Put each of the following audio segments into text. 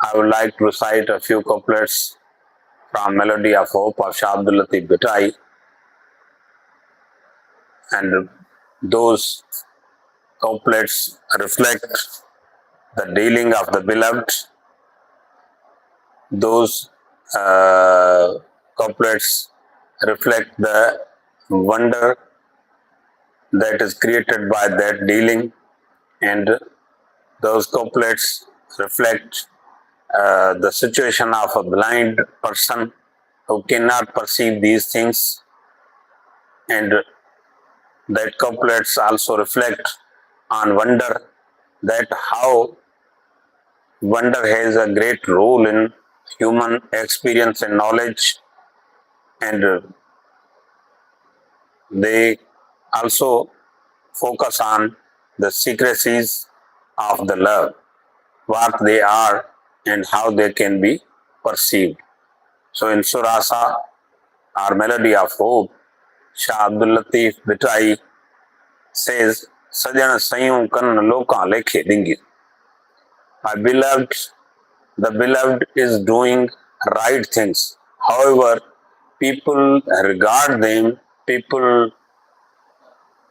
I would like to recite a few couplets from Melody of Hope of Shah Abdul Latif Bhittai, and those couplets reflect the dealing of the beloved. Those couplets reflect the wonder that is created by that dealing, and those couplets reflect the situation of a blind person who cannot perceive these things, and that couplets also reflect on wonder, that how wonder has a great role in human experience and knowledge, and they also focus on the secrecies of the love, what they are and how they can be perceived. So in Surasa, our Melody of Hope, Shah Abdul Latif Bhittai says, Sajan Sayum Kan Loka Lekhe Dingi. My beloved, the beloved is doing right things. However, people regard them, people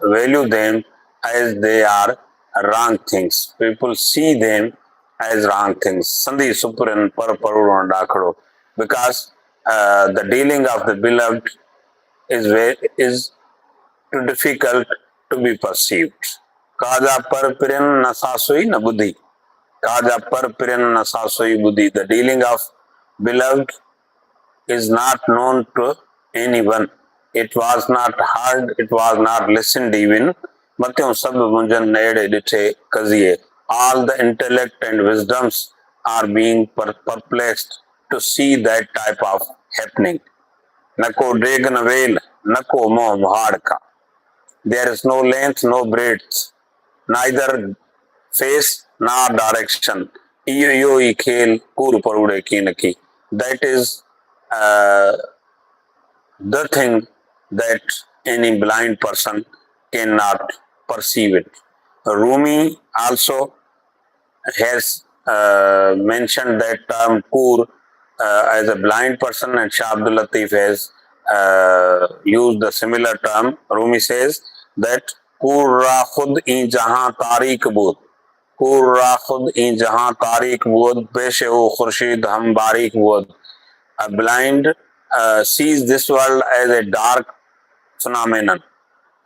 value them as they are wrong things. People see them as wrong things. Sandhi Supuran Paraparuran Dakaro. Because the dealing of the beloved is too difficult to be perceived. Kaja par piran nasasui na buddhi. Kaja par piran nasasui buddhi. The dealing of beloved is not known to anyone. It was not heard, it was not listened even. All the intellect and wisdoms are being perplexed to see that type of happening. Nako dragon veil, nako mo muhadka. There is no length, no breadth, neither face nor direction. That is the thing that any blind person cannot perceive it. Rumi also has mentioned that term Kur as a blind person, and Shah Abdul Latif has used the similar term. Rumi says that Kur ra khud in jahan tarik bod. Kur ra khud in jahan tarik bod, peshe o khurshid hum barik bod. A blind sees this world as a dark phenomenon,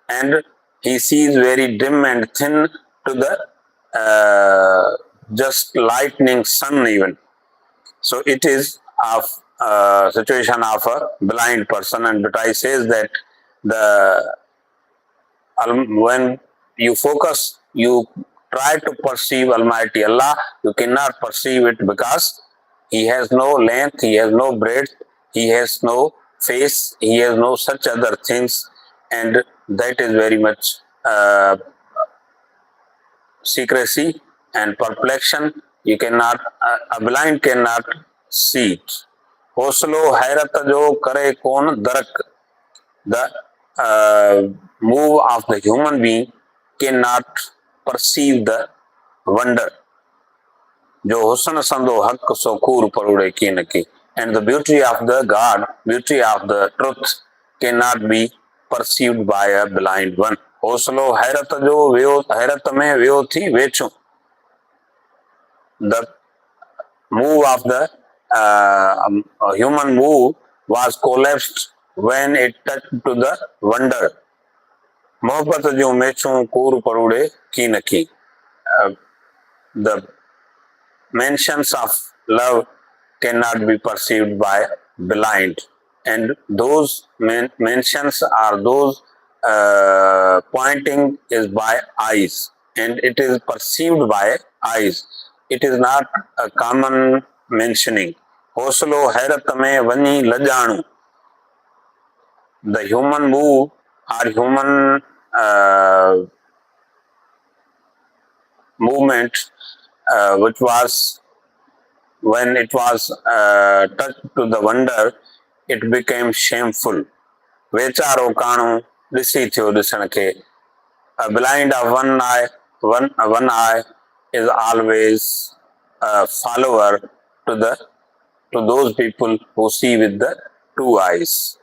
and he sees very dim and thin to the just lightning sun even. So it is a situation of a blind person, and Bhittai says that when you focus, you try to perceive Almighty Allah, you cannot perceive it because He has no length, He has no breadth, He has no face, He has no such other things, and that is very much secrecy and perplexion. You cannot, a blind cannot see it. Hoslo hayrat jo kare kon darak. The move of the human being cannot perceive the wonder. Jo husn sando hak so kur parude ki naki. And the beauty of the God, beauty of the truth cannot be perceived by a blind one. Hoslo hayrat jo veo hayrat mein veo thi vechu. The move of the human move was collapsed when it touched to the wonder. Mohabbat jo mechu kur parude ki naki. The mentions of love cannot be perceived by blind, and those mentions are those pointing is by eyes, and it is perceived by eyes. It is not a common mentioning. Hoslo hayrat mein vani lajanu. The human move or human movement, which was when it was touched to the wonder, it became shameful. Vecharo kanu disi thyo disan ke. A blind of one eye is always a follower to those people who see with the two eyes.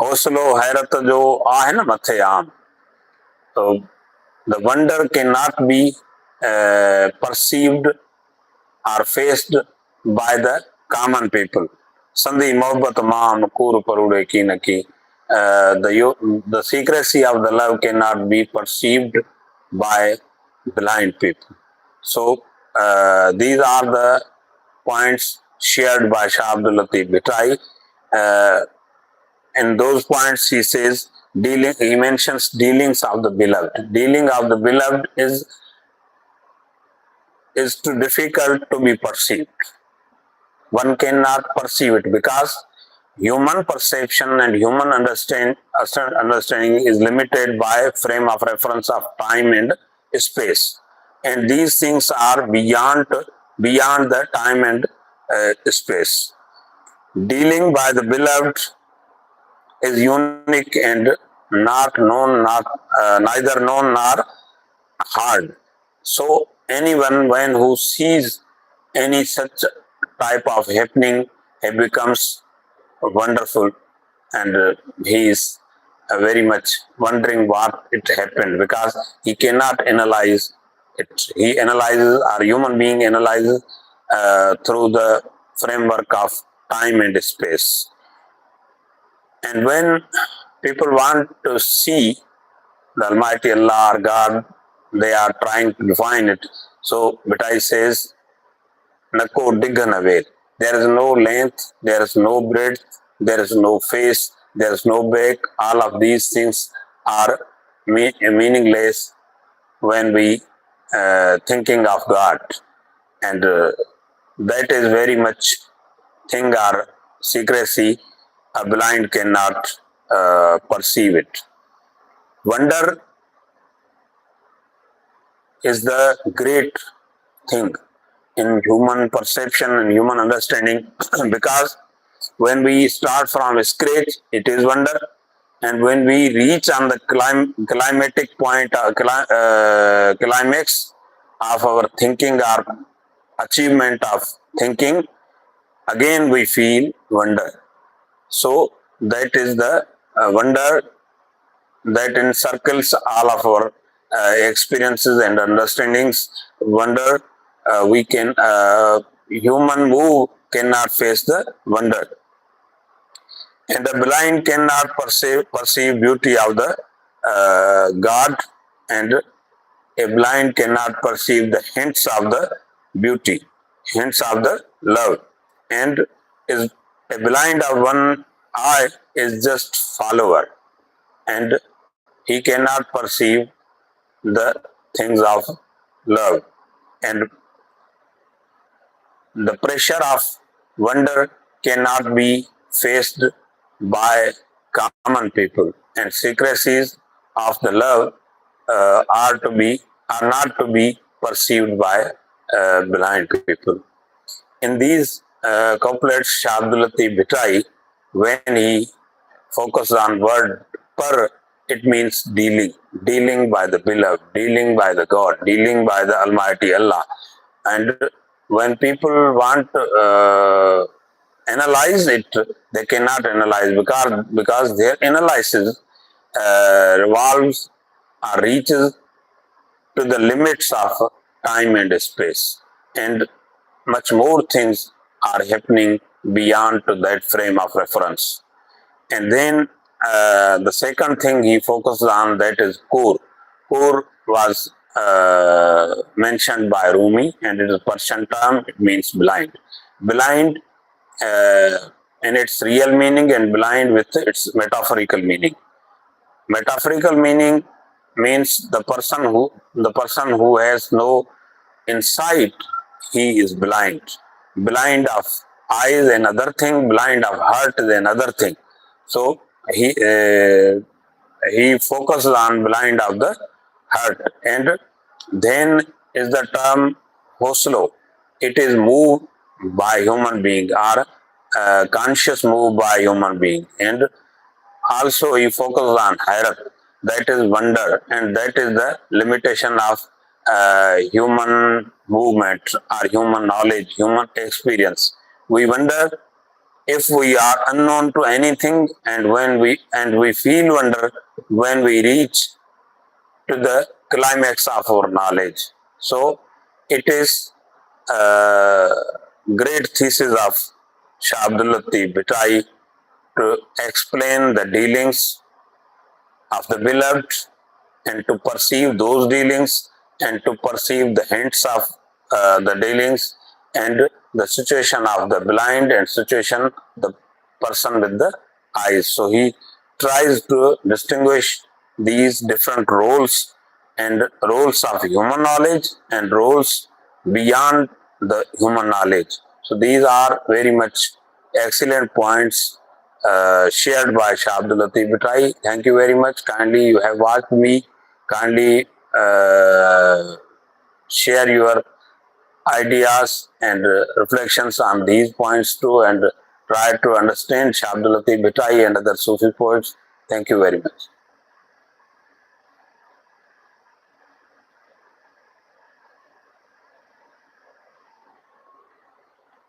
हौसलो हैरत जो आहे न मथे आम, so the wonder cannot be perceived or faced by the common people. Sandhi mohabbat maam kur parude ki na ki. The secrecy of the love cannot be perceived by blind people. So these are the points shared by Shah Abdul Latif Bhitai. In those points, he says, he mentions dealings of the beloved. Dealing of the beloved is too difficult to be perceived. One cannot perceive it because human perception and human understanding is limited by frame of reference of time and space, and these things are beyond the time and space. Dealing by the beloved is unique and neither known nor hard. So anyone when who sees any such type of happening, he becomes wonderful, and he is very much wondering what it happened because he cannot analyze it. He analyzes, or human being analyzes through the framework of time and space. And when people want to see the Almighty Allah or God, they are trying to define it. So Bhitai says, Nako diggan away. There is no length, there is no breadth, there is no face, there is no back. All of these things are meaningless when we thinking of God. And that is very much thing or secrecy. A blind cannot perceive it. Wonder is the great thing in human perception and human understanding because when we start from scratch, it is wonder, and when we reach on the climatic point, climax of our thinking or achievement of thinking, again we feel wonder. So that is the wonder that encircles all of our experiences and understandings. Wonder, we can, human move cannot face the wonder. And the blind cannot perceive beauty of the God, and a blind cannot perceive the hints of the beauty, hints of the love. And is a blind of one eye is just follower, and he cannot perceive the things of love. And the pressure of wonder cannot be faced by common people, and secrecies of the love are not to be perceived by blind people. In these couplets, Shah Abdul Latif Bhitai, when he focuses on word par, it means dealing by the beloved, dealing by the God, dealing by the Almighty Allah. And when people want to analyze it, they cannot analyze because their analysis revolves or reaches to the limits of time and space, and much more things are happening beyond to that frame of reference. And then the second thing he focused on, that is Kur. Kur was mentioned by Rumi, and it is a Persian term. It means blind. Blind in its real meaning, and blind with its metaphorical meaning. Metaphorical meaning means the person who has no insight, he is blind. Blind of eyes another thing, blind of heart is another thing. So he focuses on blind of the heart. And then is the term hoslo. It is moved by human being, or conscious move by human being. And also he focuses on hayrat, that is wonder, and that is the limitation of human movement or human knowledge, human experience. We wonder if we are unknown to anything, and we feel wonder when we reach to the climax of our knowledge. So it is a great thesis of Shah Abdul Latif Bhittai to explain the dealings of the beloved and to perceive those dealings and to perceive the hints of the dealings and the situation of the blind and situation the person with the eyes. So he tries to distinguish these different roles and roles of human knowledge and roles beyond the human knowledge. So these are very much excellent points shared by Shah Abdul Latif Bhittai. Thank you very much. Kindly you have watched me. Kindly share your ideas and reflections on these points too, and try to understand Shah Abdul Latif Bhittai and other Sufi poets. Thank you very much.